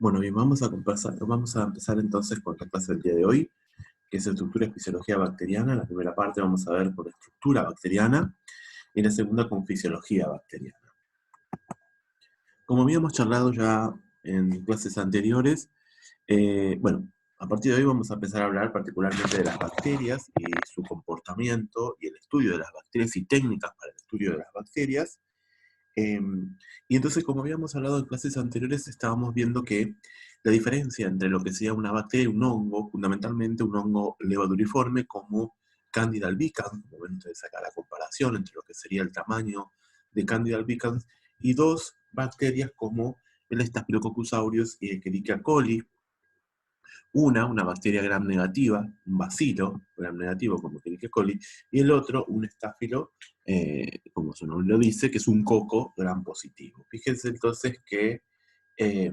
Bueno, bien, vamos a empezar entonces con la clase del día de hoy, que es estructura y fisiología bacteriana. En la primera parte vamos a ver por estructura bacteriana y en la segunda con fisiología bacteriana. Como habíamos charlado ya en clases anteriores, bueno, a partir de hoy vamos a empezar a hablar particularmente de las bacterias y su comportamiento y el estudio de las bacterias y técnicas para el estudio de las bacterias. Y entonces, como habíamos hablado en clases anteriores, estábamos viendo que la diferencia entre lo que sería una bacteria y un hongo, fundamentalmente un hongo levaduriforme como Candida albicans, como ven ustedes acá la comparación entre lo que sería el tamaño de Candida albicans, y dos bacterias como el Staphylococcus aureus y Escherichia coli, una bacteria gram negativa, un bacilo gram negativo como Escherichia coli, y el otro, un estáfilo, como su nombre lo dice, que es un coco gram positivo. Fíjense entonces que eh,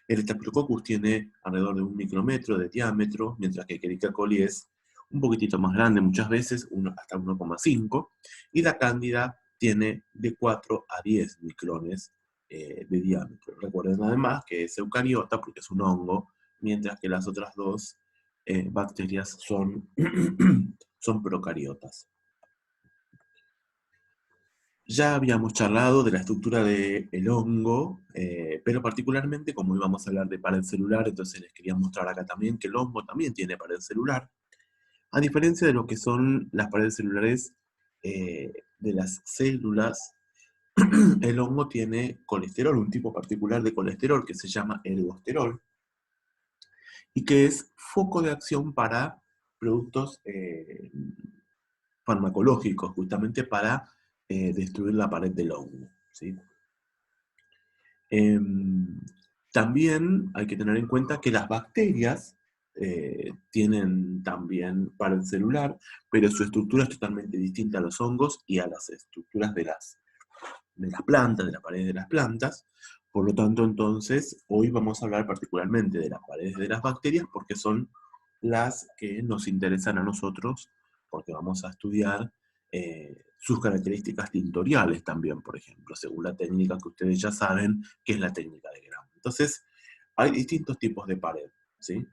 el Staphylococcus tiene alrededor de 1 micrómetro de diámetro, mientras que Escherichia coli es un poquitito más grande, muchas veces hasta 1,5, y la cándida tiene de 4 a 10 micrones de diámetro. Recuerden además que es eucariota porque es un hongo, mientras que las otras dos bacterias son, son procariotas. Ya habíamos charlado de la estructura del hongo, pero particularmente como íbamos a hablar de pared celular, entonces les quería mostrar acá también que el hongo también tiene pared celular, a diferencia de lo que son las paredes celulares de las células. El hongo tiene colesterol, un tipo particular de colesterol que se llama ergosterol, y que es foco de acción para productos farmacológicos, justamente para destruir la pared del hongo, ¿sí? También hay que tener en cuenta que las bacterias tienen también pared celular, pero su estructura es totalmente distinta a los hongos y a las estructuras de las plantas, de las paredes de las plantas. Por lo tanto, entonces, hoy vamos a hablar particularmente de las paredes de las bacterias porque son las que nos interesan a nosotros, porque vamos a estudiar sus características tintoriales también, por ejemplo, según la técnica que ustedes ya saben, que es la técnica de Gram. Entonces, hay distintos tipos de pared, ¿sí?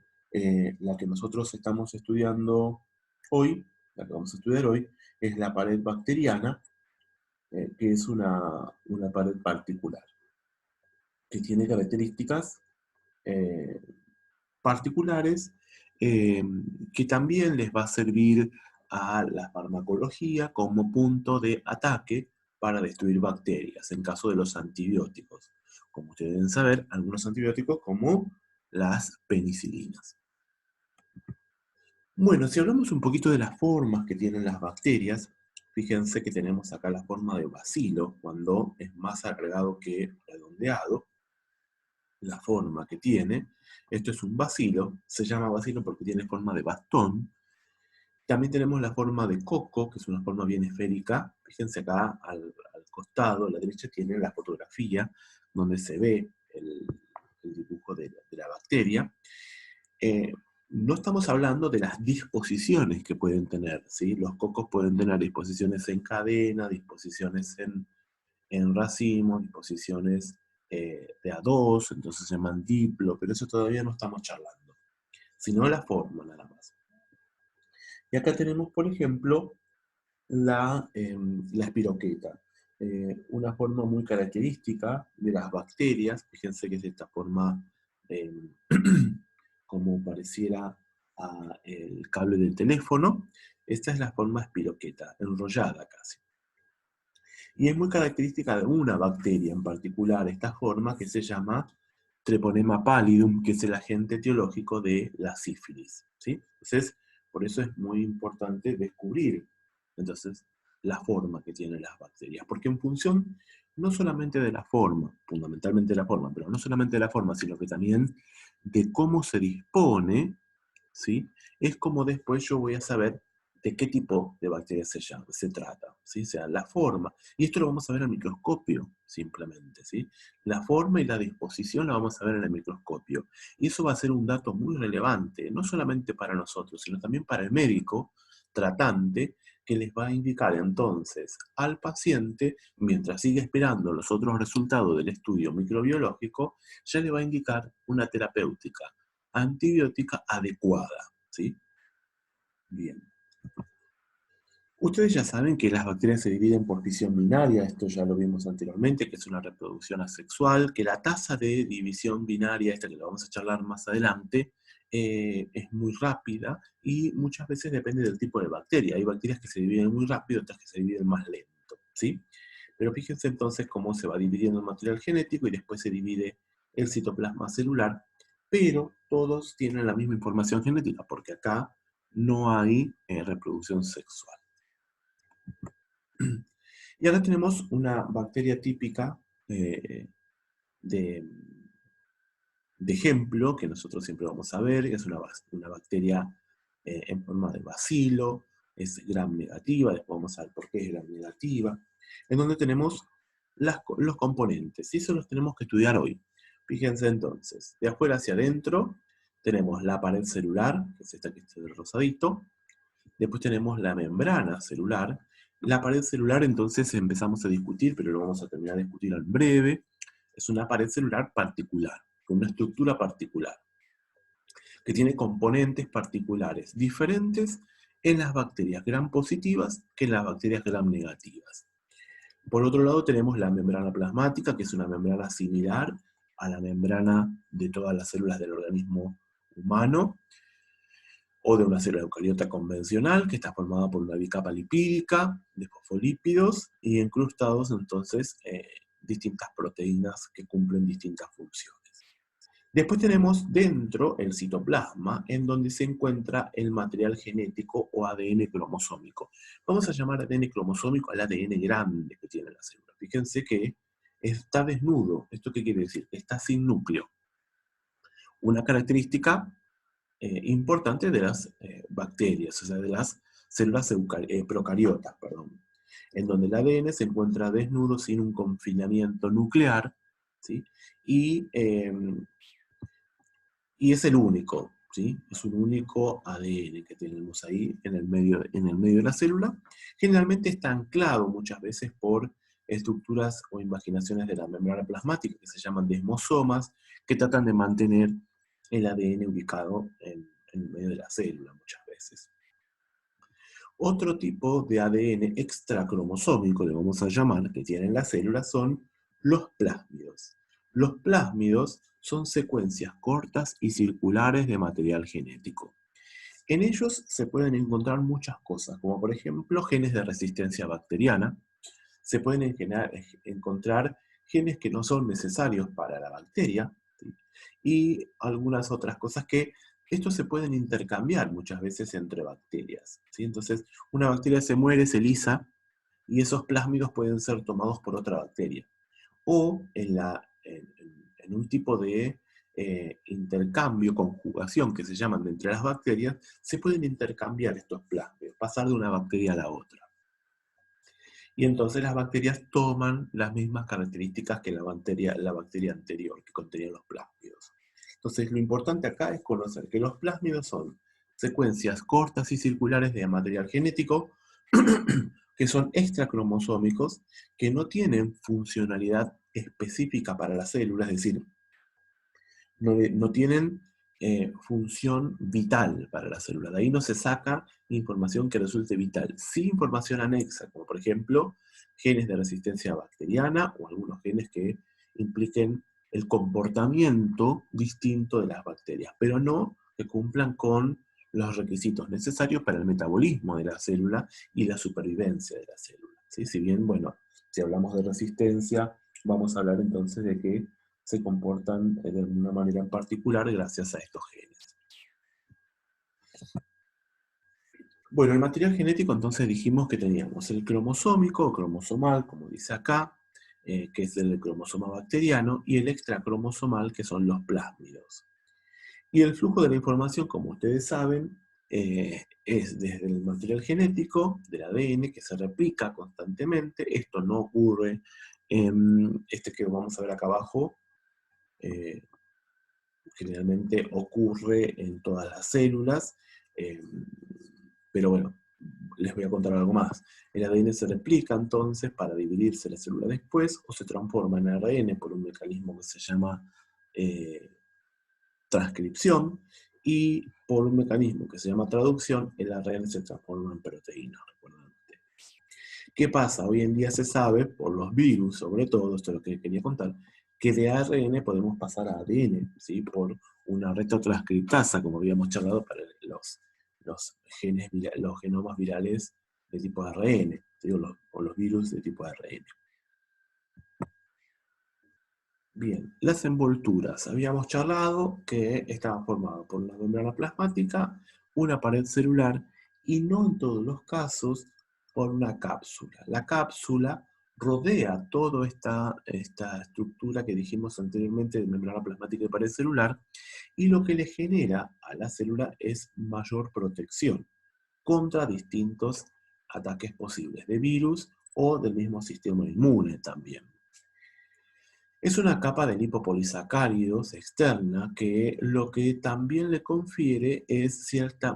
La que nosotros estamos estudiando hoy, la que vamos a estudiar hoy, es la pared bacteriana, que es una pared particular, que tiene características eh, particulares eh, que también les va a servir a la farmacología como punto de ataque para destruir bacterias en caso de los antibióticos. Como ustedes deben saber, algunos antibióticos como las penicilinas. Bueno, si hablamos un poquito de las formas que tienen las bacterias, fíjense que tenemos acá la forma de bacilo, cuando es más alargado que redondeado, la forma que tiene. Esto es un bacilo, se llama bacilo porque tiene forma de bastón. También tenemos la forma de coco, que es una forma bien esférica. Fíjense acá al costado, a la derecha, tiene la fotografía donde se ve el dibujo de la bacteria. Eh, no estamos hablando de las disposiciones que pueden tener, ¿sí? Los cocos pueden tener disposiciones en cadena, disposiciones en racimo, disposiciones de a dos, entonces se llaman diplo, pero eso todavía no estamos charlando, sino la forma nada más. Y acá tenemos, por ejemplo, la espiroqueta, una forma muy característica de las bacterias. Fíjense que es de esta forma eh, como pareciera el cable del teléfono. Esta es la forma espiroqueta, enrollada casi. Y es muy característica de una bacteria en particular, esta forma que se llama Treponema pallidum, que es el agente etiológico de la sífilis, ¿sí? Entonces, por eso es muy importante descubrir entonces la forma que tienen las bacterias, porque en función no solamente de la forma, fundamentalmente de la forma, pero no solamente de la forma, sino que también de cómo se dispone, ¿sí? Es como después yo voy a saber de qué tipo de bacteria se trata, ¿sí? O sea, la forma. Y esto lo vamos a ver al microscopio, simplemente, ¿sí? La forma y la disposición la vamos a ver en el microscopio. Y eso va a ser un dato muy relevante, no solamente para nosotros, sino también para el médico tratante, que les va a indicar entonces al paciente, mientras sigue esperando los otros resultados del estudio microbiológico, ya le va a indicar una terapéutica antibiótica adecuada, ¿sí? Bien. Ustedes ya saben que las bacterias se dividen por fisión binaria, esto ya lo vimos anteriormente, que es una reproducción asexual, que la tasa de división binaria, esta que lo vamos a charlar más adelante, es muy rápida y muchas veces depende del tipo de bacteria. Hay bacterias que se dividen muy rápido, otras que se dividen más lento, ¿sí? Pero fíjense entonces cómo se va dividiendo el material genético y después se divide el citoplasma celular, pero todos tienen la misma información genética, porque acá no hay reproducción sexual. Y ahora tenemos una bacteria típica de ejemplo, que nosotros siempre vamos a ver, que es una bacteria en forma de bacilo, es gram negativa, después vamos a ver por qué es gram negativa, en donde tenemos los componentes, y eso los tenemos que estudiar hoy. Fíjense entonces, de afuera hacia adentro tenemos la pared celular, que es esta que está del rosadito, después tenemos la membrana celular. La pared celular entonces empezamos a discutir, pero lo vamos a terminar de discutir en breve. Es una pared celular particular, con una estructura particular, que tiene componentes particulares diferentes en las bacterias gram positivas que en las bacterias gram negativas. Por otro lado tenemos la membrana plasmática, que es una membrana similar a la membrana de todas las células del organismo humano, o de una célula eucariota convencional, que está formada por una bicapa lipídica, de fosfolípidos, y incrustados entonces distintas proteínas que cumplen distintas funciones. Después tenemos dentro el citoplasma, en donde se encuentra el material genético o ADN cromosómico. Vamos a llamar ADN cromosómico al ADN grande que tiene la célula. Fíjense que está desnudo. ¿Esto qué quiere decir? Está sin núcleo. Una característica importante de las bacterias, o sea, de las células procariotas, perdón, en donde el ADN se encuentra desnudo sin un confinamiento nuclear, ¿sí? Y es el único, ¿sí? Es un único ADN que tenemos ahí en el medio de la célula. Generalmente está anclado muchas veces por estructuras o imaginaciones de la membrana plasmática que se llaman desmosomas, que tratan de mantener el ADN ubicado en el medio de la célula muchas veces. Otro tipo de ADN extracromosómico, le vamos a llamar, que tienen las células, son los plásmidos. Los plásmidos son secuencias cortas y circulares de material genético. En ellos se pueden encontrar muchas cosas, como por ejemplo genes de resistencia bacteriana. Se pueden encontrar genes que no son necesarios para la bacteria, ¿sí? Y algunas otras cosas que estos se pueden intercambiar muchas veces entre bacterias, ¿sí? Entonces, una bacteria se muere, se lisa, y esos plásmidos pueden ser tomados por otra bacteria. O en un tipo de intercambio, conjugación, que se llaman de entre las bacterias, se pueden intercambiar estos plásmidos, pasar de una bacteria a la otra. Y entonces las bacterias toman las mismas características que la bacteria anterior, que contenía los plásmidos. Entonces lo importante acá es conocer que los plásmidos son secuencias cortas y circulares de material genético que son extracromosómicos, que no tienen funcionalidad específica para la célula, es decir, no tienen función vital para la célula. De ahí no se saca información que resulte vital. Sí información anexa, como por ejemplo genes de resistencia bacteriana o algunos genes que impliquen el comportamiento distinto de las bacterias, pero no que cumplan con los requisitos necesarios para el metabolismo de la célula y la supervivencia de la célula. ¿Sí? Si bien, bueno, si hablamos de resistencia, vamos a hablar entonces de que se comportan de una manera en particular gracias a estos genes. Bueno, el material genético entonces dijimos que teníamos el cromosómico o cromosomal, como dice acá, que es el cromosoma bacteriano, y el extracromosomal, que son los plásmidos. Y el flujo de la información, como ustedes saben, es desde el material genético, del ADN, que se replica constantemente. Esto no ocurre en este que vamos a ver acá abajo, generalmente ocurre en todas las células, pero bueno, les voy a contar algo más. El ADN se replica entonces para dividirse la célula después, o se transforma en ARN por un mecanismo que se llama transcripción, y por un mecanismo que se llama traducción, el ARN se transforma en proteína. ¿Recuerdan ustedes? ¿Qué pasa? Hoy en día se sabe, por los virus sobre todo, esto es lo que quería contar, que de ARN podemos pasar a ADN, ¿sí? Por una retrotranscriptasa, como habíamos charlado para los genomas virales de tipo ARN, ¿sí? o los virus de tipo ARN. Bien, las envolturas. Habíamos charlado que estaban formadas por una membrana plasmática, una pared celular y no en todos los casos por una cápsula. La cápsula rodea toda esta estructura que dijimos anteriormente de membrana plasmática y pared celular, y lo que le genera a la célula es mayor protección contra distintos ataques posibles de virus o del mismo sistema inmune también. Es una capa de lipopolisacáridos externa que lo que también le confiere es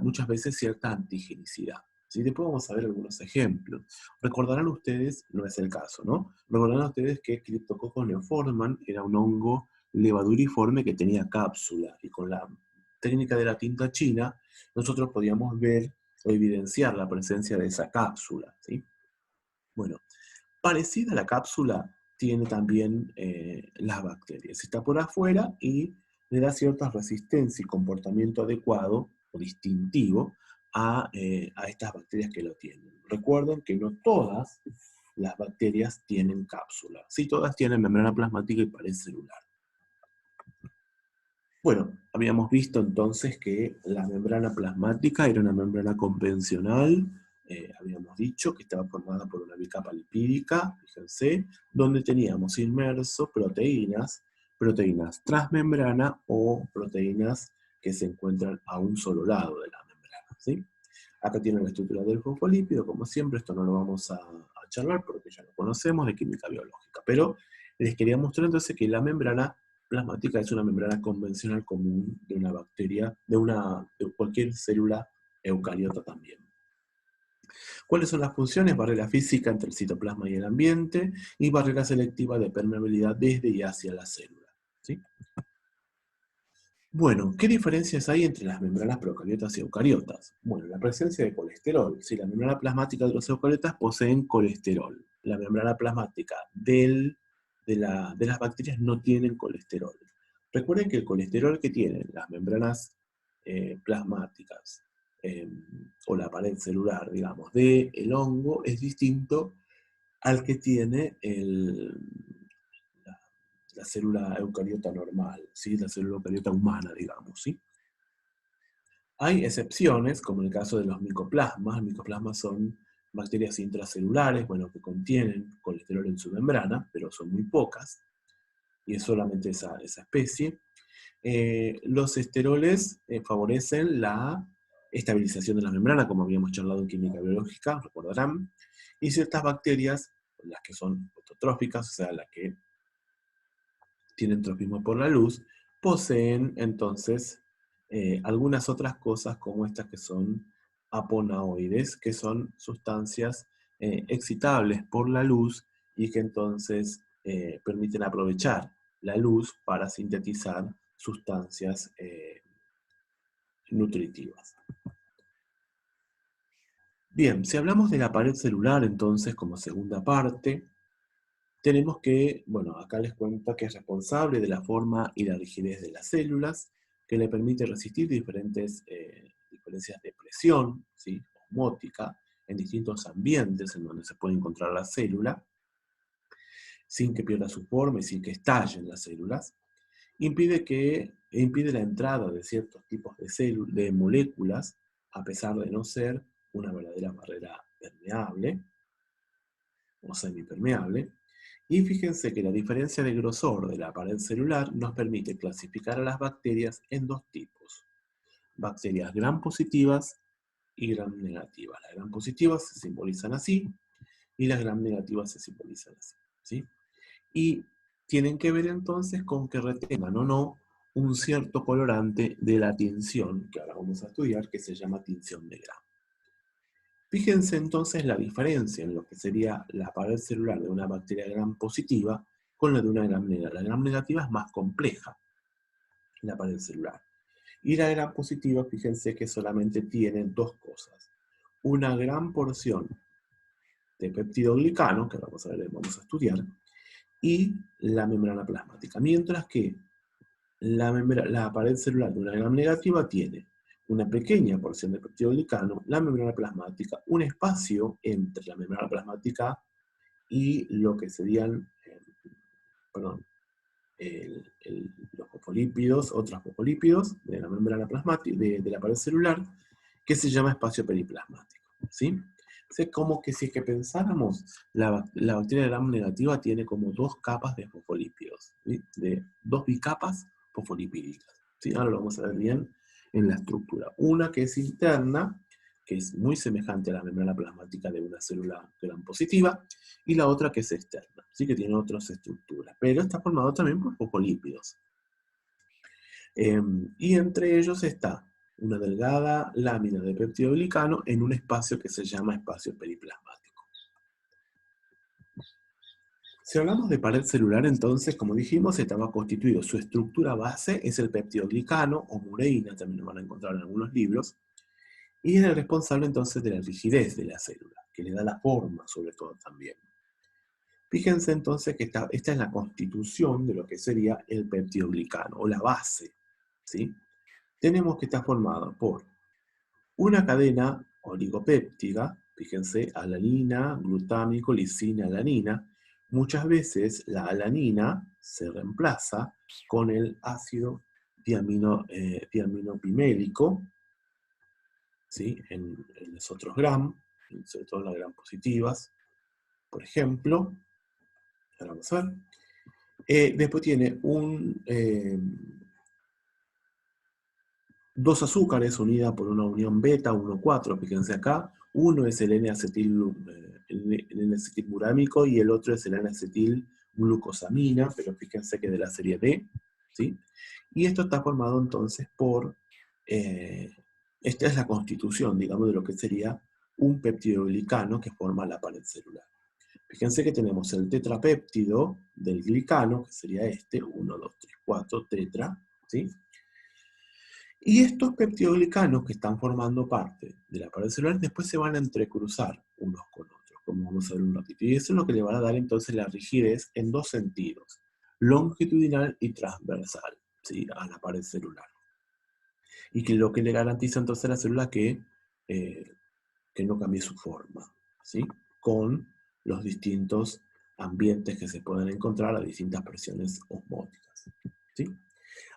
muchas veces cierta antigenicidad. ¿Sí? Después vamos a ver algunos ejemplos. Recordarán ustedes, no es el caso, ¿no? Recordarán ustedes que Cryptococcus neoformans era un hongo levaduriforme que tenía cápsula, y con la técnica de la tinta china nosotros podíamos ver o evidenciar la presencia de esa cápsula, ¿sí? Bueno, parecida a la cápsula tiene también las bacterias. Está por afuera y le da cierta resistencia y comportamiento adecuado o distintivo a estas bacterias que lo tienen. Recuerden que no todas las bacterias tienen cápsula. Sí, todas tienen membrana plasmática y pared celular. Bueno, habíamos visto entonces que la membrana plasmática era una membrana convencional. Habíamos dicho que estaba formada por una bicapa lipídica, fíjense, donde teníamos inmerso proteínas transmembrana o proteínas que se encuentran a un solo lado de la membrana, ¿sí? Acá tienen la estructura del fosfolípido, como siempre, esto no lo vamos a charlar porque ya lo conocemos de química biológica, pero les quería mostrar entonces que la membrana plasmática es una membrana convencional común de una bacteria, de cualquier célula eucariota también. ¿Cuáles son las funciones? Barrera física entre el citoplasma y el ambiente, y barrera selectiva de permeabilidad desde y hacia la célula, ¿sí? Bueno, ¿qué diferencias hay entre las membranas procariotas y eucariotas? Bueno, la presencia de colesterol. Si la membrana plasmática de los eucariotas poseen colesterol. La membrana plasmática de las bacterias no tienen colesterol. Recuerden que el colesterol que tienen las membranas plasmáticas o la pared celular, digamos, del hongo es distinto al que tiene la célula eucariota normal, ¿sí? La célula eucariota humana, digamos, ¿sí? Hay excepciones, como en el caso de los micoplasmas. Los micoplasmas son bacterias intracelulares, bueno, que contienen colesterol en su membrana, pero son muy pocas, y es solamente esa especie. Los esteroles favorecen la estabilización de la membrana, como habíamos charlado en química biológica, recordarán, y ciertas bacterias, las que son fototróficas, o sea, las que tienen tropismo por la luz, poseen entonces algunas otras cosas como estas que son aponaoides, que son sustancias excitables por la luz y que entonces permiten aprovechar la luz para sintetizar sustancias nutritivas. Bien, si hablamos de la pared celular entonces como segunda parte, tenemos que, bueno, acá les cuento que es responsable de la forma y la rigidez de las células, que le permite resistir diferentes diferencias de presión, ¿sí? Osmótica, en distintos ambientes en donde se puede encontrar la célula, sin que pierda su forma y sin que estallen las células. Impide la entrada de ciertos tipos de moléculas, a pesar de no ser una verdadera barrera permeable o semipermeable. Y fíjense que la diferencia de grosor de la pared celular nos permite clasificar a las bacterias en dos tipos: bacterias gram positivas y gram negativas. Las gram positivas se simbolizan así y las gram negativas se simbolizan así, ¿sí? Y tienen que ver entonces con que retengan o no un cierto colorante de la tinción, que ahora vamos a estudiar, que se llama tinción de Gram. Fíjense entonces la diferencia en lo que sería la pared celular de una bacteria gram positiva con la de una gram negativa. La gram negativa es más compleja, la pared celular. Y la gram positiva, fíjense que solamente tiene dos cosas. Una gran porción de peptidoglicano, que vamos a estudiar, y la membrana plasmática. Mientras que la pared celular de una gram negativa tiene una pequeña porción de peptidoglicano, la membrana plasmática, un espacio entre la membrana plasmática y lo que serían, los fosfolípidos, otros fosfolípidos de la membrana plasmática, de la pared celular, que se llama espacio periplasmático. ¿Sí? Es como que si es que pensáramos, la bacteria gram negativa tiene como dos capas de fosfolípidos, ¿sí? De dos bicapas fosfolipídicas. ¿Sí? Ahora lo vamos a ver bien en la estructura. Una que es interna, que es muy semejante a la membrana plasmática de una célula gram positiva, y la otra que es externa, ¿sí? Que tiene otras estructuras, pero está formado también por fosfolípidos. Y entre ellos está una delgada lámina de peptidoglicano en un espacio que se llama espacio periplasmático. Si hablamos de pared celular, entonces, como dijimos, estaba constituido. Su estructura base es el peptidoglicano, o mureína, también lo van a encontrar en algunos libros, y es el responsable entonces de la rigidez de la célula, que le da la forma, sobre todo también. Fíjense entonces que esta es la constitución de lo que sería el peptidoglicano, o la base, ¿sí? Tenemos que estar formado por una cadena oligopéptida, fíjense, alanina, glutámico, lisina, alanina. Muchas veces la alanina se reemplaza con el ácido diaminopimélico, ¿sí? En los otros gram, sobre todo en las gram positivas, por ejemplo. Ahora vamos a ver. Después tiene dos azúcares unidas por una unión beta 1,4, fíjense acá. Uno es el N-acetilmurámico y el otro es el N-acetilglucosamina, pero fíjense que de la serie B, ¿sí? Y esto está formado entonces por, esta es la constitución, digamos, de lo que sería un peptidoglicano que forma la pared celular. Fíjense que tenemos el tetrapéptido del glicano, que sería este, 1, 2, 3, 4, tetra, ¿sí? Y estos peptidoglicanos que están formando parte de la pared celular después se van a entrecruzar unos con otros, como vamos a ver un ratito. Y eso es lo que le va a dar entonces la rigidez en dos sentidos, longitudinal y transversal, ¿sí? A la pared celular. Y que lo que le garantiza entonces a la célula que no cambie su forma, ¿sí? Con los distintos ambientes que se pueden encontrar a distintas presiones osmóticas, ¿sí?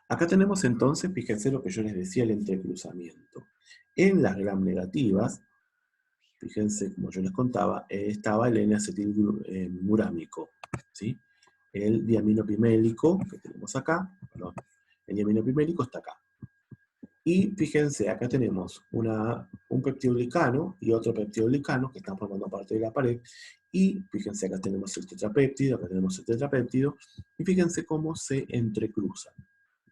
Acá tenemos entonces, fíjense lo que yo les decía, el entrecruzamiento. En las gram negativas, fíjense, como yo les contaba, estaba el N-acetilmurámico, ¿sí? El diaminopimélico, que tenemos acá, perdón, el diaminopimélico está acá. Y fíjense, acá tenemos un peptidoglicano y otro peptidoglicano que están formando parte de la pared. Y fíjense, acá tenemos el tetrapéptido, acá tenemos el tetrapéptido. Y fíjense cómo se entrecruzan.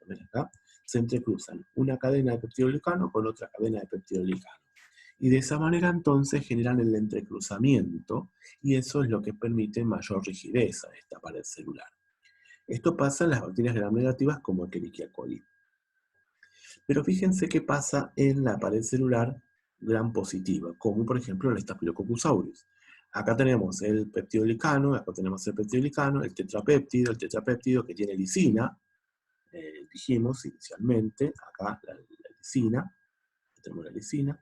¿Ven acá? Se entrecruzan una cadena de peptidoglicano con otra cadena de peptidoglicano. Y de esa manera entonces generan el entrecruzamiento y eso es lo que permite mayor rigidez a esta pared celular. Esto pasa en las bacterias gram negativas como Escherichia coli. Pero fíjense qué pasa en la pared celular gram positiva, como por ejemplo el Staphylococcus aureus. Acá tenemos el peptidoglicano, acá tenemos el peptidoglicano, el tetrapéptido que tiene lisina, dijimos inicialmente, acá la lisina, tenemos la lisina,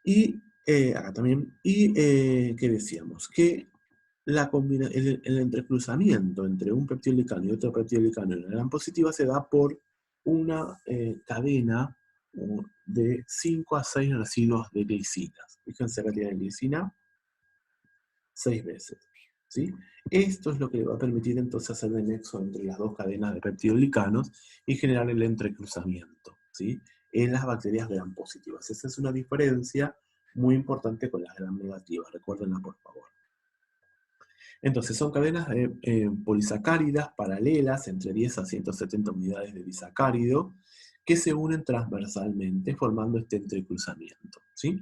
y acá también, y ¿qué decíamos? Que el entrecruzamiento entre un peptidoglicano y otro peptidoglicano en la gram positiva se da por una cadena de 5 a 6 residuos de glicinas. Fíjense acá tiene glicina 6 veces. ¿Sí? Esto es lo que le va a permitir entonces hacer el nexo entre las dos cadenas de peptidoglicanos y generar el entrecruzamiento, ¿sí? En las bacterias gram positivas. Esa es una diferencia muy importante con las gram negativas, recuérdenla por favor. Entonces son cadenas polisacáridas paralelas entre 10 a 170 unidades de disacárido que se unen transversalmente formando este entrecruzamiento, ¿sí?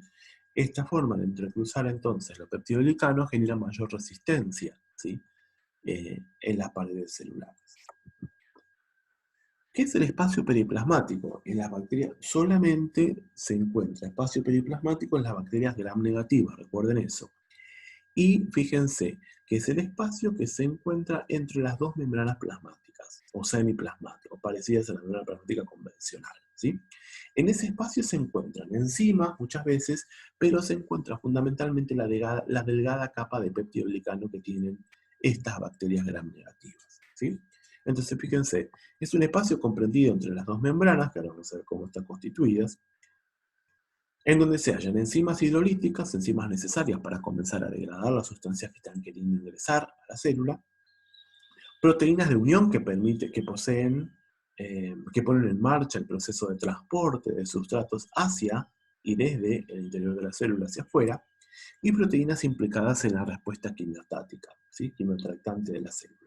Esta forma de entrecruzar entonces los peptidoglicanos genera mayor resistencia, ¿sí? En las paredes celulares. ¿Qué es el espacio periplasmático? En las bacterias solamente se encuentra espacio periplasmático en las bacterias gram negativas, recuerden eso. Y fíjense que es el espacio que se encuentra entre las dos membranas plasmáticas, o semiplasmáticas, parecidas a la membrana plasmática convencional, ¿sí? En ese espacio se encuentran enzimas muchas veces, pero se encuentra fundamentalmente la delgada capa de peptidoglicano que tienen estas bacterias gram negativas, ¿sí? Entonces fíjense, es un espacio comprendido entre las dos membranas, que ahora vamos a ver cómo están constituidas, en donde se hallan enzimas hidrolíticas, enzimas necesarias para comenzar a degradar las sustancias que están queriendo ingresar a la célula, proteínas de unión que ponen en marcha el proceso de transporte de sustratos hacia y desde el interior de la célula hacia afuera, y proteínas implicadas en la respuesta quimiostática, ¿sí? Quimiotractante de la célula.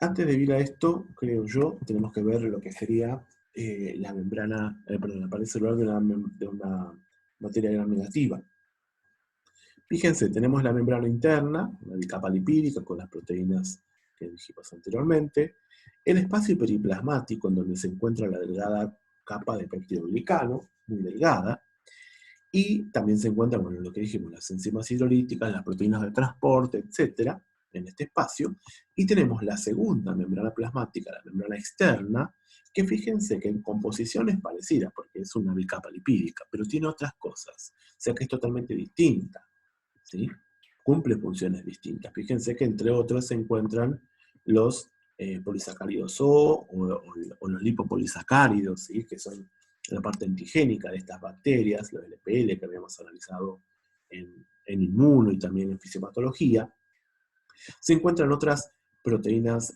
Antes de ir a esto, creo yo, tenemos que ver lo que sería la membrana, la pared celular de una materia gram negativa. Fíjense, tenemos la membrana interna, una bicapa lipídica con las proteínas que dijimos anteriormente, el espacio periplasmático en donde se encuentra la delgada capa de peptidoglicano, muy delgada, y también se encuentran, bueno, lo que dijimos, las enzimas hidrolíticas, las proteínas de transporte, etcétera, en este espacio, y tenemos la segunda membrana plasmática, la membrana externa, que fíjense que en composición es parecida, porque es una bicapa lipídica, pero tiene otras cosas, o sea que es totalmente distinta, ¿sí? Cumple funciones distintas. Fíjense que entre otros se encuentran los polisacáridos o los lipopolisacáridos, ¿sí? Que son la parte antigénica de estas bacterias, los LPL que habíamos analizado en inmuno y también en fisiopatología. Se encuentran otras proteínas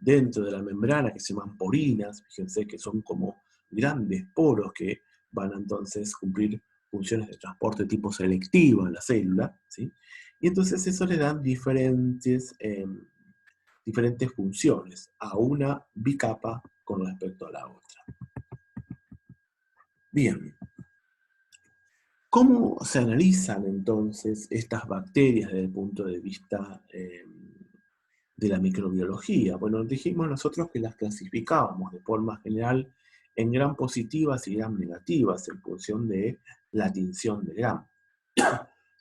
dentro de la membrana que se llaman porinas, fíjense que son como grandes poros que van a entonces cumplir funciones de transporte tipo selectivo en la célula, ¿sí? Y entonces eso le dan diferentes funciones a una bicapa con respecto a la otra. Bien. ¿Cómo se analizan entonces estas bacterias desde el punto de vista de la microbiología? Bueno, dijimos nosotros que las clasificábamos de forma general en gram positivas y gram negativas en función de la tinción de gram.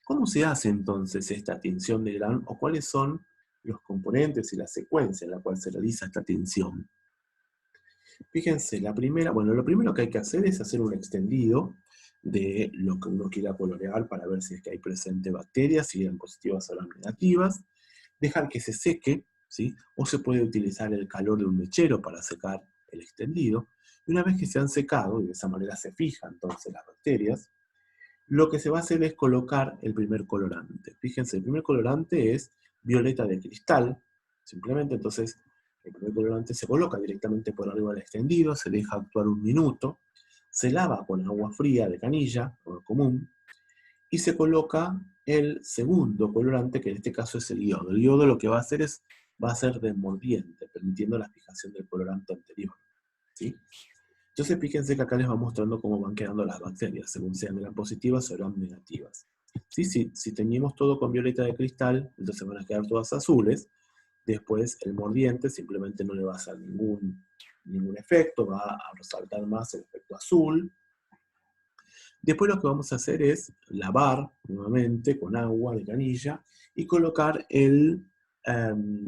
¿Cómo se hace entonces esta tinción de gram o cuáles son los componentes y la secuencia en la cual se realiza esta tinción? Fíjense, lo primero que hay que hacer es hacer un extendido de lo que uno quiera colorear para ver si es que hay presente bacterias, si eran positivas o eran negativas, dejar que se seque, ¿sí? O se puede utilizar el calor de un mechero para secar el extendido, y una vez que se han secado, y de esa manera se fijan entonces las bacterias, lo que se va a hacer es colocar el primer colorante. Fíjense, el primer colorante es violeta de cristal, simplemente entonces el primer colorante se coloca directamente por arriba del extendido, se deja actuar 1 minuto, se lava con agua fría de canilla, o común, y se coloca el segundo colorante, que en este caso es el iodo. El iodo lo que va a hacer va a ser desmordiente, permitiendo la fijación del colorante anterior, ¿sí? Entonces fíjense que acá les va mostrando cómo van quedando las bacterias, según sean gram positivas o gram negativas. ¿Sí? Si teníamos todo con violeta de cristal, entonces van a quedar todas azules. Después el mordiente simplemente no le va a hacer ningún efecto, va a resaltar más el efecto azul. Después lo que vamos a hacer es lavar nuevamente con agua de canilla y colocar el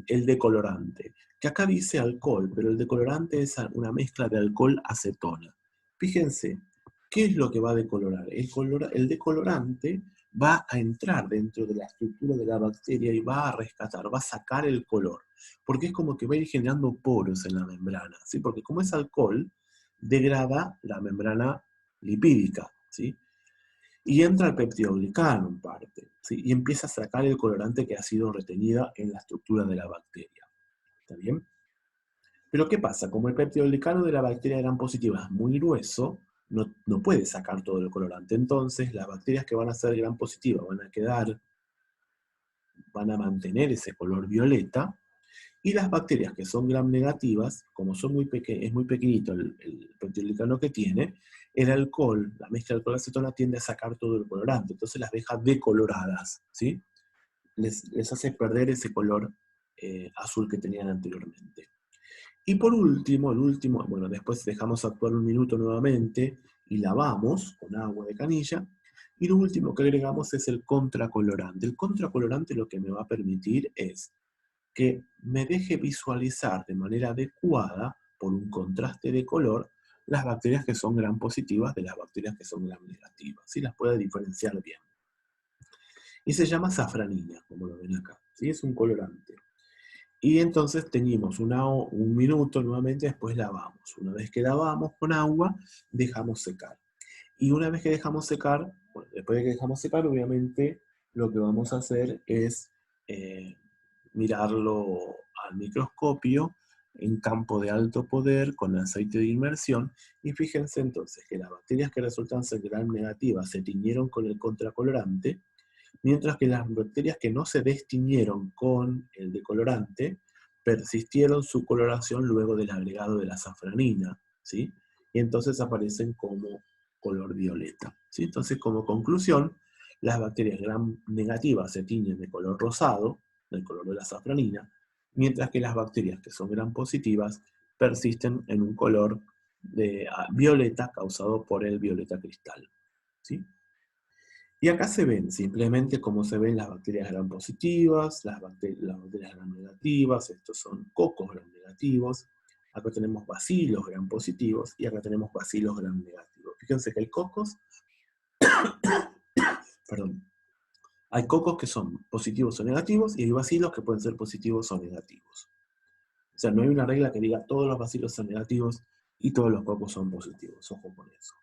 decolorante, que acá dice alcohol, pero el decolorante es una mezcla de alcohol-acetona. Fíjense, ¿qué es lo que va a decolorar? El decolorante va a entrar dentro de la estructura de la bacteria y va a rescatar, va a sacar el color, porque es como que va a ir generando poros en la membrana, ¿sí? Porque como es alcohol, degrada la membrana lipídica, ¿sí? Y entra el peptidoglicano en parte, ¿sí? Y empieza a sacar el colorante que ha sido retenido en la estructura de la bacteria. ¿Está bien? Pero ¿qué pasa? Como el peptidoglicano de la bacteria gram positiva es muy grueso, no puede sacar todo el colorante. Entonces, las bacterias que van a ser gram positivas van a mantener ese color violeta, y las bacterias que son gram negativas, como es muy pequeñito el peptidoglicano que tiene, el alcohol, la mezcla de alcohol y acetona tiende a sacar todo el colorante, entonces las deja decoloradas, ¿sí? Les hace perder ese color azul que tenían anteriormente. Y por último, bueno, después dejamos actuar un minuto nuevamente y lavamos con agua de canilla. Y lo último que agregamos es el contracolorante. El contracolorante lo que me va a permitir es que me deje visualizar de manera adecuada, por un contraste de color, las bacterias que son gram positivas de las bacterias que son gram negativas. ¿Sí? Las puede diferenciar bien. Y se llama safranina, como lo ven acá. ¿Sí? Es un colorante. Y entonces teñimos un minuto nuevamente, después lavamos. Una vez que lavamos con agua, dejamos secar. Y una vez que dejamos secar, bueno, después de que dejamos secar, obviamente lo que vamos a hacer es mirarlo al microscopio en campo de alto poder con aceite de inmersión. Y fíjense entonces que las bacterias que resultan ser gram negativas se tiñeron con el contracolorante, mientras que las bacterias que no se destiñeron con el decolorante persistieron su coloración luego del agregado de la safranina, ¿sí? Y entonces aparecen como color violeta, ¿sí? Entonces, como conclusión, las bacterias gram negativas se tiñen de color rosado, del color de la safranina, mientras que las bacterias que son gram positivas persisten en un color de violeta causado por el violeta cristal, ¿sí? Y acá se ven simplemente cómo se ven las bacterias gram positivas, las bacterias gram negativas, estos son cocos gram negativos, acá tenemos bacilos gram positivos y acá tenemos bacilos gram negativos. Fíjense que hay cocos, perdón, hay cocos que son positivos o negativos y hay bacilos que pueden ser positivos o negativos. O sea, no hay una regla que diga todos los bacilos son negativos y todos los cocos son positivos, ojo con eso.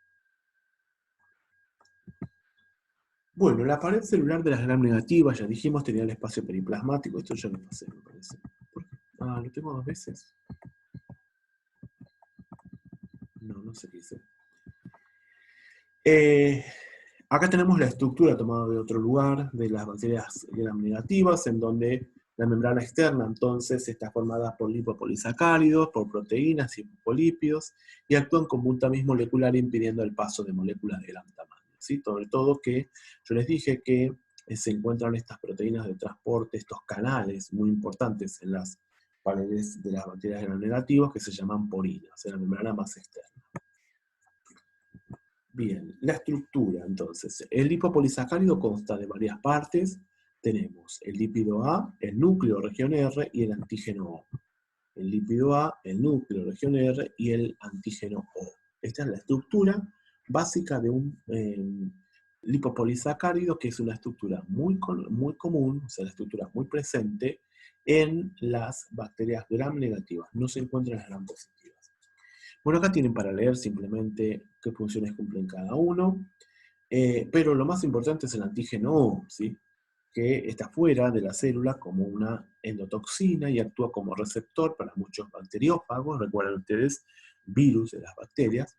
Bueno, la pared celular de las gram negativas, ya dijimos, tenía el espacio periplasmático. Esto ya lo pasé, me parece. Ah, ¿lo tengo 2 veces? No, no sé qué hice. Acá tenemos la estructura tomada de otro lugar, de las bacterias gram negativas, en donde la membrana externa entonces está formada por lipopolisacáridos, por proteínas y polípidos, y actúan como un tamiz molecular impidiendo el paso de moléculas de gran tamaño. ¿Sí? Sobre todo que yo les dije que se encuentran estas proteínas de transporte, estos canales muy importantes en las paredes de las bacterias gram negativas que se llaman porinas, en la membrana más externa. Bien, la estructura entonces. El lipopolisacárido consta de varias partes. Tenemos el lípido A, el núcleo región R y el antígeno O. El lípido A, el núcleo región R y el antígeno O. Esta es la estructura básica de un lipopolisacárido, que es una estructura muy común, o sea, la estructura muy presente en las bacterias gram negativas. No se encuentran en las gram positivas. Bueno, acá tienen para leer simplemente qué funciones cumplen cada uno, pero lo más importante es el antígeno O, ¿sí? Que está fuera de la célula como una endotoxina y actúa como receptor para muchos bacteriófagos, recuerden ustedes, virus de las bacterias,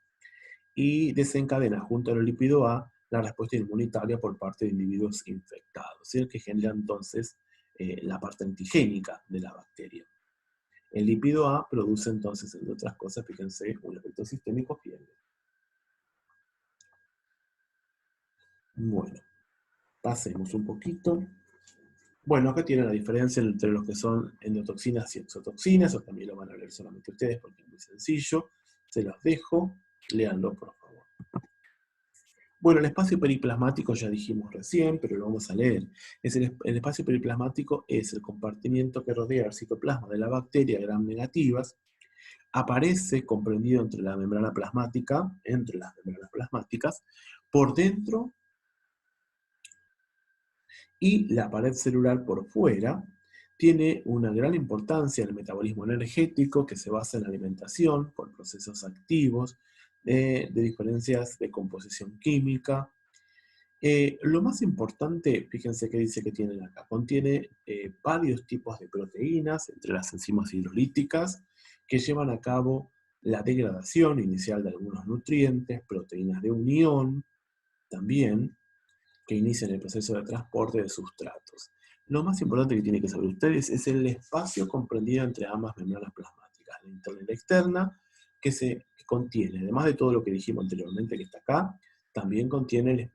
y desencadena junto al lípido A la respuesta inmunitaria por parte de individuos infectados, ¿sí? Que genera entonces la parte antigénica de la bacteria. El lípido A produce entonces, entre otras cosas, fíjense, un efecto sistémico fiable. Bueno, pasemos un poquito. Bueno, acá tienen la diferencia entre los que son endotoxinas y exotoxinas, o también lo van a leer solamente ustedes porque es muy sencillo. Se los dejo, léanlo por favor. Bueno, el espacio periplasmático ya dijimos recién, pero lo vamos a leer. El espacio periplasmático es el compartimiento que rodea el citoplasma de la bacteria gram negativas. Aparece comprendido entre la membrana plasmática, entre las membranas plasmáticas, por dentro, y la pared celular por fuera. Tiene una gran importancia en el metabolismo energético, que se basa en la alimentación por procesos activos, de diferencias de composición química. Lo más importante, fíjense que dice que tiene acá, contiene varios tipos de proteínas, entre las enzimas hidrolíticas, que llevan a cabo la degradación inicial de algunos nutrientes, proteínas de unión, también, que inician el proceso de transporte de sustratos. Lo más importante que tienen que saber ustedes es el espacio comprendido entre ambas membranas plasmáticas, la interna y la externa, que contiene, además de todo lo que dijimos anteriormente que está acá, también contiene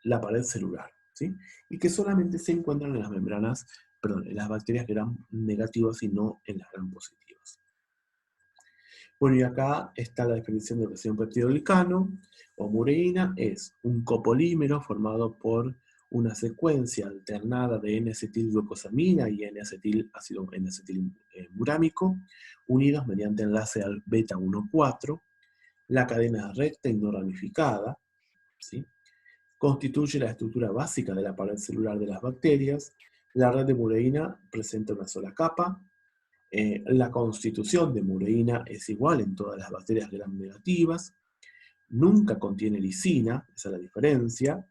la pared celular, ¿sí? Y que solamente se encuentran en las membranas, perdón, en las bacterias gram negativas y no en las gram positivas. Bueno, y acá está la definición de residuo peptidoglicano, o mureína, es un copolímero formado por una secuencia alternada de N-acetilglucosamina y ácido N-acetilmurámico, unidos mediante enlace al beta 1,4. La cadena es recta y no ramificada, ¿sí? Constituye la estructura básica de la pared celular de las bacterias. La red de mureína presenta una sola capa. La constitución de mureína es igual en todas las bacterias gram negativas. Nunca contiene lisina, esa es la diferencia.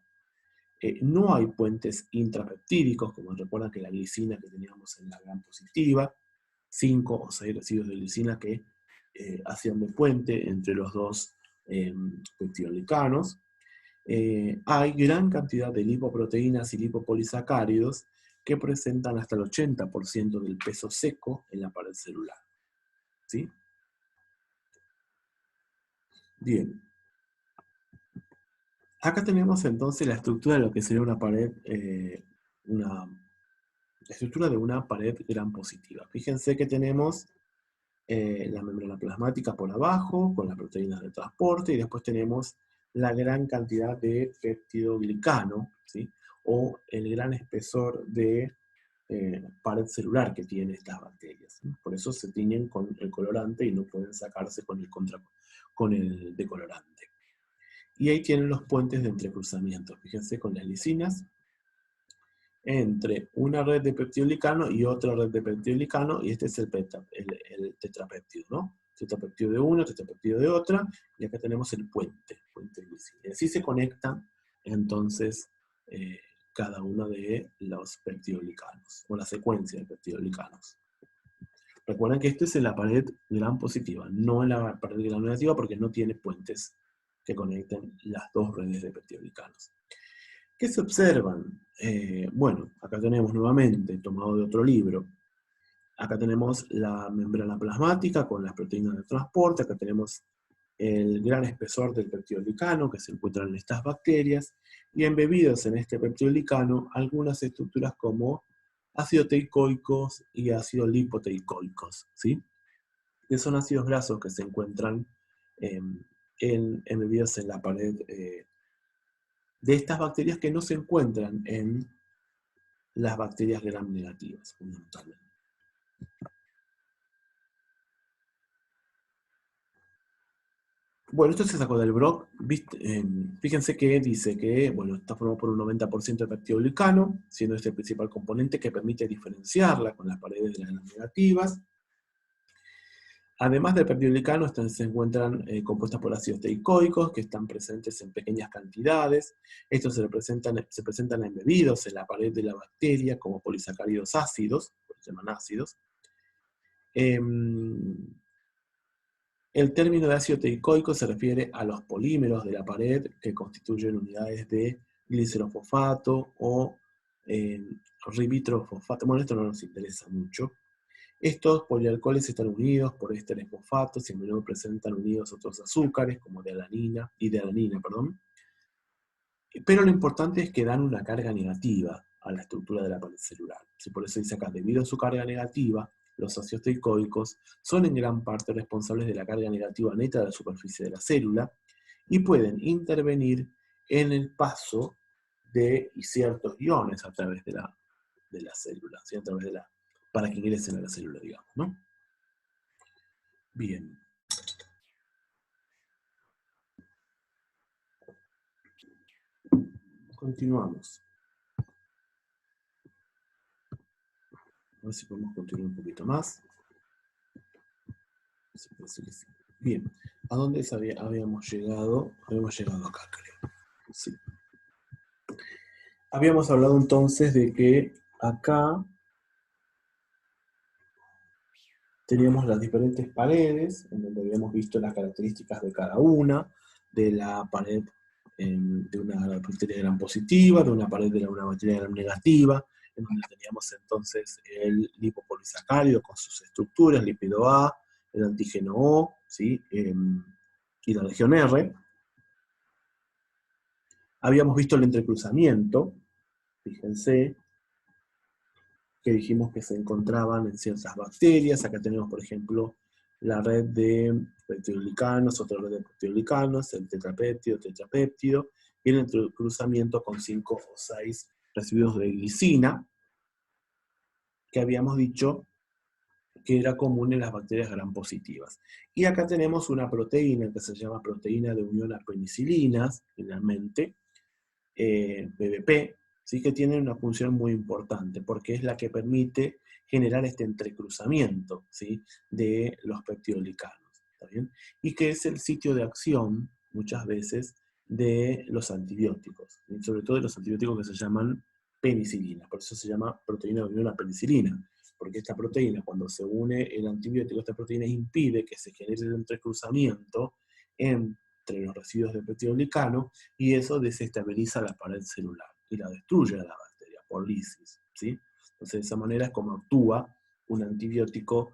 No hay puentes intrapeptídicos, como recuerdan que la glicina que teníamos en la gram positiva, 5 o 6 residuos de glicina que hacían de puente entre los dos peptidoglicanos. Hay gran cantidad de lipoproteínas y lipopolisacáridos que presentan hasta el 80% del peso seco en la pared celular, ¿sí? Bien. Acá tenemos entonces la estructura de lo que sería una pared, la estructura de una pared gram positiva. Fíjense que tenemos la membrana plasmática por abajo, con las proteínas de transporte, y después tenemos la gran cantidad de peptidoglicano, ¿sí? O el gran espesor de pared celular que tiene estas bacterias, ¿sí? Por eso se tiñen con el colorante y no pueden sacarse con el decolorante. Y ahí tienen los puentes de entrecruzamiento. Fíjense con las lisinas, entre una red de peptidoglicano y otra red de peptidoglicano, y este es el tetrapéptido, ¿no? Tetrapéptido de una, tetrapéptido de otra, y acá tenemos el puente de glicina. Y así se conectan, entonces, cada uno de los peptidoglicanos, o la secuencia de peptidoglicanos. Recuerden que esto es en la pared gram positiva, no en la pared gram negativa, porque no tiene puentes que conecten las dos redes de peptidoglicanos. ¿Qué se observan? Bueno, acá tenemos nuevamente, tomado de otro libro, acá tenemos la membrana plasmática con las proteínas de transporte, acá tenemos el gran espesor del peptidoglicano que se encuentran en estas bacterias, y embebidos en este peptidoglicano algunas estructuras como ácidos teicoicos y ácidos lipoteicoicos, ¿sí? Que son ácidos grasos que se encuentran embebidos en la pared de estas bacterias que no se encuentran en las bacterias gram negativas, fundamentalmente. Bueno, esto se sacó del Brock. Fíjense que dice que, bueno, está formado por un 90% de peptidoglicano, siendo este el principal componente que permite diferenciarla con las paredes de las gram negativas. Además del peptidoglicano, se encuentran compuestas por ácidos teicoicos, que están presentes en pequeñas cantidades. Estos se presentan embebidos en la pared de la bacteria como polisacáridos ácidos, se llaman ácidos. El término de ácido teicoico se refiere a los polímeros de la pared que constituyen unidades de glicerofosfato o ribitrofosfato. Bueno, esto no nos interesa mucho. Estos polialcoholes están unidos por ésteres fosfatos y a menudo presentan unidos otros azúcares como de alanina, perdón. Pero lo importante es que dan una carga negativa a la estructura de la pared celular. Por eso dice acá, debido a su carga negativa, los ácidos teicoicos son en gran parte responsables de la carga negativa neta de la superficie de la célula y pueden intervenir en el paso de ciertos iones a través de la célula, ¿sí? Para que ingresen a la célula, digamos, ¿no? Bien. Continuamos. A ver si podemos continuar un poquito más. Bien, ¿a dónde habíamos llegado? Habíamos llegado acá, creo. Sí. Habíamos hablado entonces de que acá teníamos las diferentes paredes, en donde habíamos visto las características de cada una, de la pared de una bacteria gram positiva, de una pared de una bacteria gram negativa, en donde teníamos entonces el lipopolisacárido con sus estructuras, lípido A, el antígeno O, ¿sí? Y la región R. Habíamos visto el entrecruzamiento, fíjense, que dijimos que se encontraban en ciertas bacterias. Acá tenemos, por ejemplo, la red de peptidoglicanos, otra red de peptidoglicanos, el tetrapéptido, y el entrecruzamiento con 5 o 6 residuos de glicina, que habíamos dicho que era común en las bacterias gram positivas. Y acá tenemos una proteína que se llama proteína de unión a penicilinas, finalmente, BBP, ¿sí? Que tiene una función muy importante, porque es la que permite generar este entrecruzamiento, ¿sí? De los peptidoglicanos, ¿está bien? Y que es el sitio de acción, muchas veces, de los antibióticos, y sobre todo de los antibióticos que se llaman penicilina, por eso se llama proteína de unión a penicilina, porque esta proteína, cuando se une el antibiótico, esta proteína impide que se genere el entrecruzamiento entre los residuos de peptidoglicano, y eso desestabiliza la pared celular y la destruye a la bacteria por lisis, ¿sí? Entonces, de esa manera es como actúa un antibiótico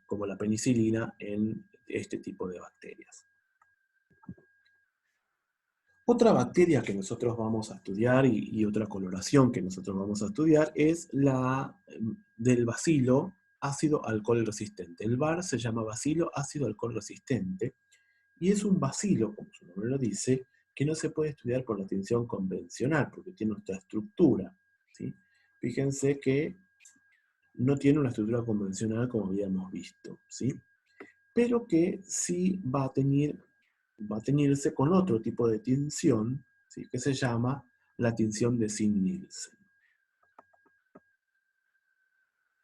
como la penicilina en este tipo de bacterias. Otra bacteria que nosotros vamos a estudiar y otra coloración que nosotros vamos a estudiar es la del bacilo ácido alcohol resistente. El BAR se llama bacilo ácido alcohol resistente, y es un bacilo, como su nombre lo dice, que no se puede estudiar por la tinción convencional, porque tiene otra estructura, ¿sí? Fíjense que no tiene una estructura convencional como habíamos visto, ¿sí? Pero que sí va a teñirse con otro tipo de tinción, ¿sí? Que se llama la tinción de Zinn-Nielsen.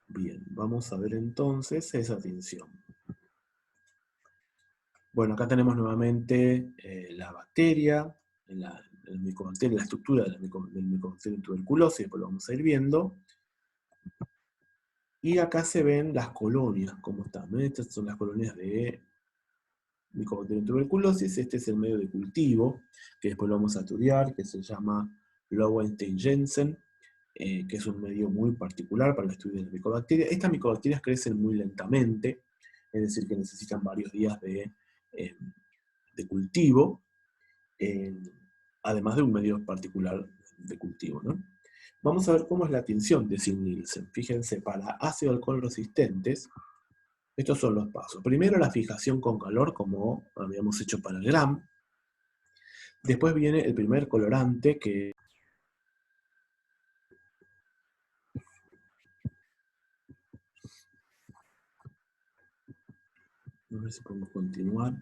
Bien, vamos a ver entonces esa tinción. Bueno, acá tenemos nuevamente la bacteria, el micobacteria, la estructura del micobacterio tuberculosis, después lo vamos a ir viendo. Y acá se ven las colonias, cómo están, ¿no? Estas son las colonias de micobacterio tuberculosis. Este es el medio de cultivo, que después lo vamos a estudiar, que se llama Lowenstein-Jensen, que es un medio muy particular para el estudio de las micobacterias. Estas micobacterias crecen muy lentamente, es decir, que necesitan varios días de cultivo, además de un medio particular de cultivo, ¿no? Vamos a ver cómo es la tinción de Zinn-Nielsen. Fíjense, para ácido alcohol resistentes, estos son los pasos. Primero la fijación con calor, como habíamos hecho para el GRAM. Después viene el primer colorante, que a ver si podemos continuar.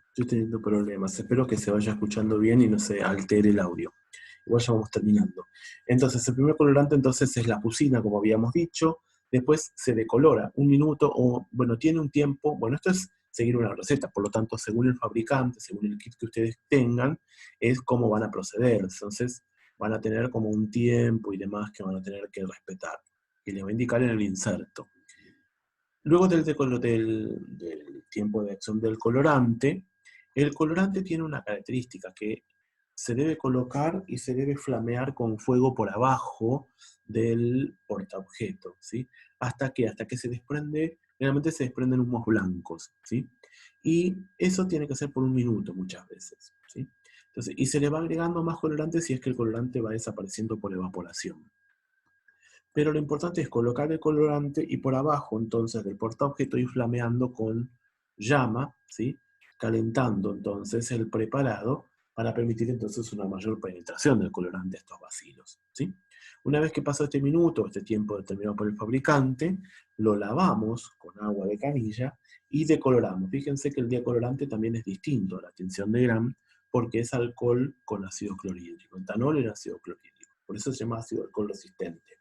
Estoy teniendo problemas, espero que se vaya escuchando bien y no se altere el audio. Igual ya vamos terminando. Entonces, el primer colorante entonces es la fucina, como habíamos dicho. Después se decolora 1 minuto, o bueno, tiene un tiempo. Bueno, esto es seguir una receta, por lo tanto, según el fabricante, según el kit que ustedes tengan, es cómo van a proceder. Entonces, van a tener como un tiempo y demás que van a tener que respetar, que les va a indicar en el inserto. Luego del tiempo de acción del colorante, el colorante tiene una característica que se debe colocar y se debe flamear con fuego por abajo del portaobjeto, ¿sí? Hasta que se desprende, realmente se desprenden humos blancos, ¿sí? Y eso tiene que ser por 1 minuto muchas veces, ¿sí? Entonces, y se le va agregando más colorante si es que el colorante va desapareciendo por evaporación. Pero lo importante es colocar el colorante y por abajo entonces del portaobjeto ir flameando con llama, ¿sí? Calentando entonces el preparado para permitir entonces una mayor penetración del colorante a estos bacilos, ¿sí? Una vez que pasó este minuto, este tiempo determinado por el fabricante, lo lavamos con agua de canilla y decoloramos. Fíjense que el decolorante también es distinto a la tinción de Gram, porque es alcohol con ácido clorhídrico, etanol en ácido clorhídrico. Por eso se llama ácido alcohol resistente.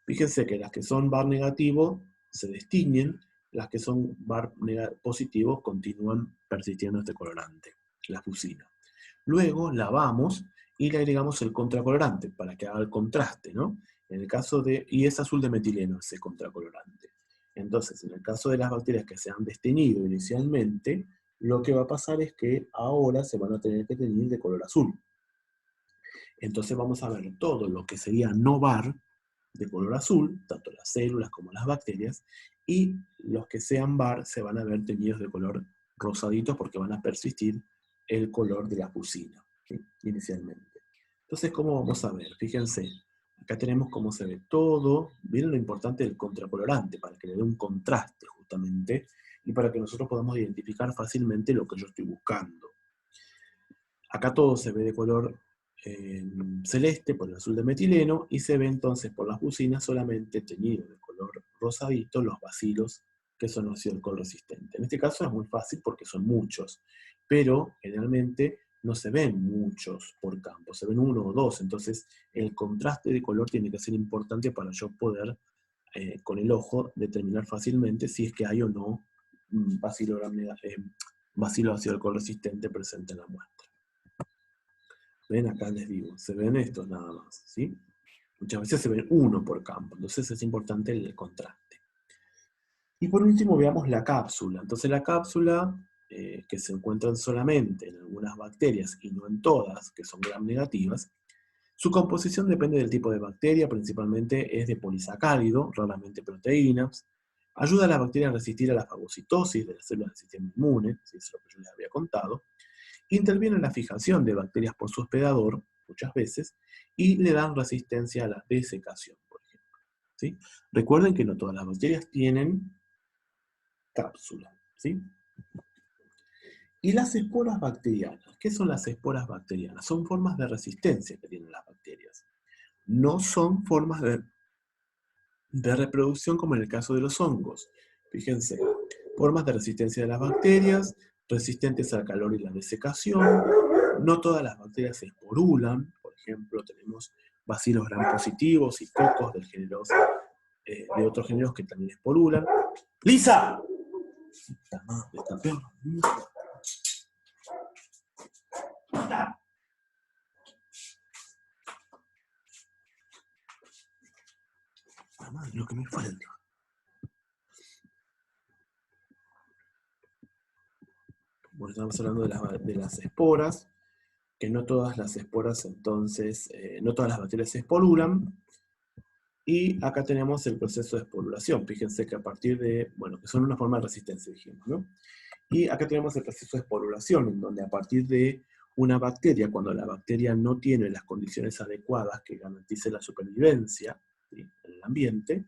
Fíjense que las que son bar negativo se destiñen, las que son bar positivo continúan persistiendo este colorante, la fucina. Luego lavamos y le agregamos el contracolorante para que haga el contraste, ¿no? En el caso de, y es azul de metileno ese contracolorante. Entonces, en el caso de las bacterias que se han desteñido inicialmente, lo que va a pasar es que ahora se van a tener que teñir de color azul. Entonces vamos a ver todo lo que sería no bar de color azul, tanto las células como las bacterias, y los que sean bar se van a ver teñidos de color rosaditos porque van a persistir el color de la fucina, ¿sí? Inicialmente. Entonces, ¿cómo vamos a ver? Fíjense, acá tenemos cómo se ve todo. Miren lo importante del contracolorante, para que le dé un contraste justamente, y para que nosotros podamos identificar fácilmente lo que yo estoy buscando. Acá todo se ve de color celeste por el azul de metileno, y se ve entonces por las bucinas solamente teñido de color rosadito los bacilos, que son los alcohol resistentes. En este caso es muy fácil porque son muchos, pero generalmente no se ven muchos por campo, se ven uno o dos, entonces el contraste de color tiene que ser importante para yo poder, con el ojo, determinar fácilmente si es que hay o no bacilo ácido alcohol resistente presente en la muestra. Ven, acá les digo, se ven estos nada más, ¿sí? Muchas veces se ven uno por campo, entonces es importante el contraste. Y por último veamos la cápsula. Entonces la cápsula, que se encuentran solamente en algunas bacterias y no en todas, que son gram negativas, su composición depende del tipo de bacteria, principalmente es de polisacárido, raramente proteínas. Ayuda a la bacteria a resistir a la fagocitosis de las células del sistema inmune, eso es lo que yo les había contado. Interviene en la fijación de bacterias por su hospedador, muchas veces, y le dan resistencia a la desecación, por ejemplo, ¿sí? Recuerden que no todas las bacterias tienen cápsula, ¿sí? Y las esporas bacterianas. ¿Qué son las esporas bacterianas? Son formas de resistencia que tienen las bacterias. No son formas de reproducción como en el caso de los hongos. Fíjense, formas de resistencia de las bacterias, resistentes al calor y la desecación. No todas las bacterias se esporulan. Por ejemplo, tenemos bacilos gram positivos y cocos del género, de otros géneros que también esporulan. ¡Lisa! Esta madre, esta perra. La madre, lo que me falta. Bueno, estamos hablando de las esporas, que no todas las esporas entonces, no todas las bacterias se esporulan. Y acá tenemos el proceso de esporulación. Fíjense que a partir de, bueno, que son una forma de resistencia, dijimos, ¿no? Y acá tenemos el proceso de esporulación, en donde a partir de una bacteria, cuando la bacteria no tiene las condiciones adecuadas que garanticen la supervivencia, ¿sí?, en el ambiente,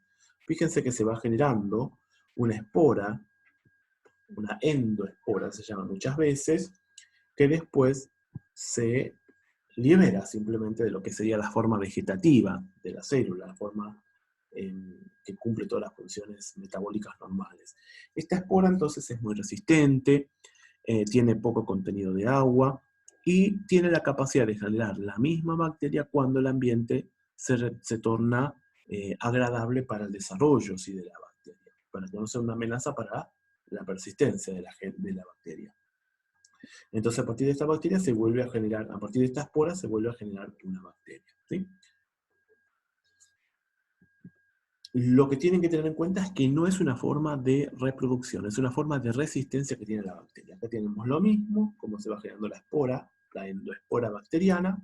fíjense que se va generando una espora, una endoespora se llama muchas veces, que después se libera simplemente de lo que sería la forma vegetativa de la célula, la forma que cumple todas las funciones metabólicas normales. Esta espora entonces es muy resistente, tiene poco contenido de agua y tiene la capacidad de generar la misma bacteria cuando el ambiente se torna agradable para el desarrollo, ¿sí?, de la bacteria, para que no sea una amenaza para la persistencia de la bacteria. Entonces, a partir de esta bacteria se vuelve a generar, a partir de esta espora se vuelve a generar una bacteria, ¿sí? Lo que tienen que tener en cuenta es que no es una forma de reproducción, es una forma de resistencia que tiene la bacteria. Acá tenemos lo mismo, cómo se va generando la espora, la endoespora bacteriana,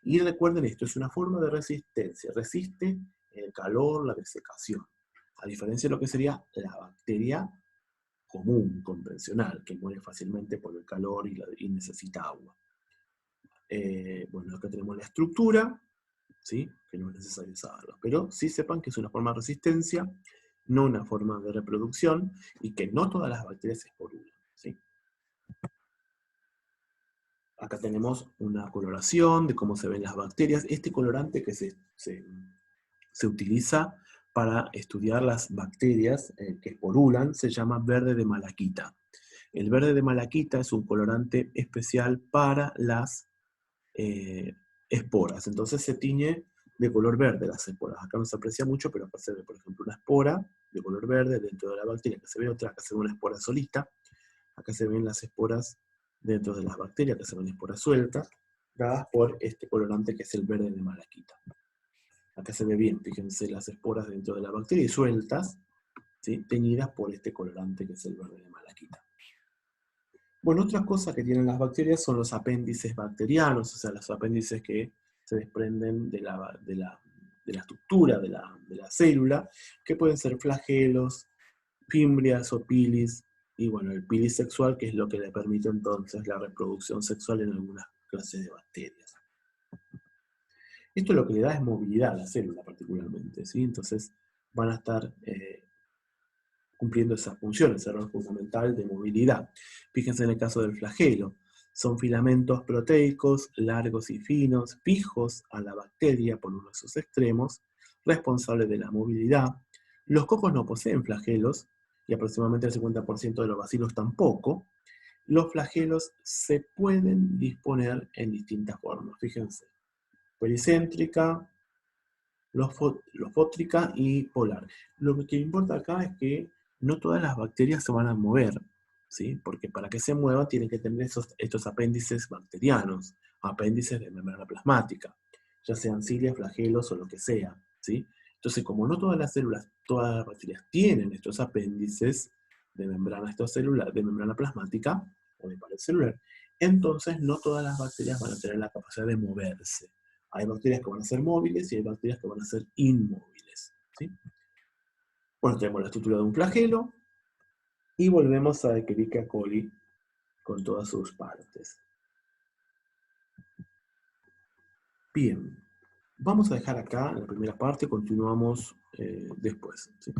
y recuerden esto, es una forma de resistencia, resiste el calor, la desecación, a diferencia de lo que sería la bacteria común, convencional, que muere fácilmente por el calor y necesita agua. Bueno, acá tenemos la estructura, ¿sí?, que no es necesario saberlo, pero sí sepan que es una forma de resistencia, no una forma de reproducción, y que no todas las bacterias se esporulan, ¿sí? Acá tenemos una coloración de cómo se ven las bacterias. Este colorante que se utiliza para estudiar las bacterias que esporulan se llama verde de malaquita. El verde de malaquita es un colorante especial para las esporas. Entonces se tiñe de color verde las esporas. Acá no se aprecia mucho, pero acá se ve, por ejemplo, una espora de color verde dentro de la bacteria, que se ve otra, acá se ve una espora solita, acá se ven las esporas dentro de las bacterias, que se ven esporas sueltas, dadas por este colorante que es el verde de malaquita. Acá se ve bien, fíjense las esporas dentro de la bacteria y sueltas, ¿sí?, teñidas por este colorante que es el verde de malaquita. Bueno, otras cosas que tienen las bacterias son los apéndices bacterianos, o sea, los apéndices que se desprenden de la estructura de la célula, que pueden ser flagelos, fimbrias o pilis, y bueno, el pilis sexual, que es lo que le permite entonces la reproducción sexual en algunas clases de bacterias. Esto lo que le da es movilidad a la célula particularmente, ¿sí? Entonces van a estar cumpliendo esa función, ese rol fundamental de movilidad. Fíjense en el caso del flagelo. Son filamentos proteicos largos y finos, fijos a la bacteria por uno de sus extremos, responsables de la movilidad. Los cocos no poseen flagelos, y aproximadamente el 50% de los bacilos tampoco. Los flagelos se pueden disponer en distintas formas, fíjense. Pericéntrica, lofótrica y polar. Lo que importa acá es que no todas las bacterias se van a mover, ¿sí? Porque para que se muevan tienen que tener estos apéndices bacterianos, apéndices de membrana plasmática, ya sean cilias, flagelos o lo que sea, ¿sí? Entonces, como no todas las células, todas las bacterias tienen estos apéndices de membrana, de membrana plasmática o de pared celular, entonces no todas las bacterias van a tener la capacidad de moverse. Hay bacterias que van a ser móviles y hay bacterias que van a ser inmóviles, ¿sí? Bueno, tenemos la estructura de un flagelo y volvemos a Escherichia coli con todas sus partes. Bien, vamos a dejar acá la primera parte, continuamos después, ¿sí?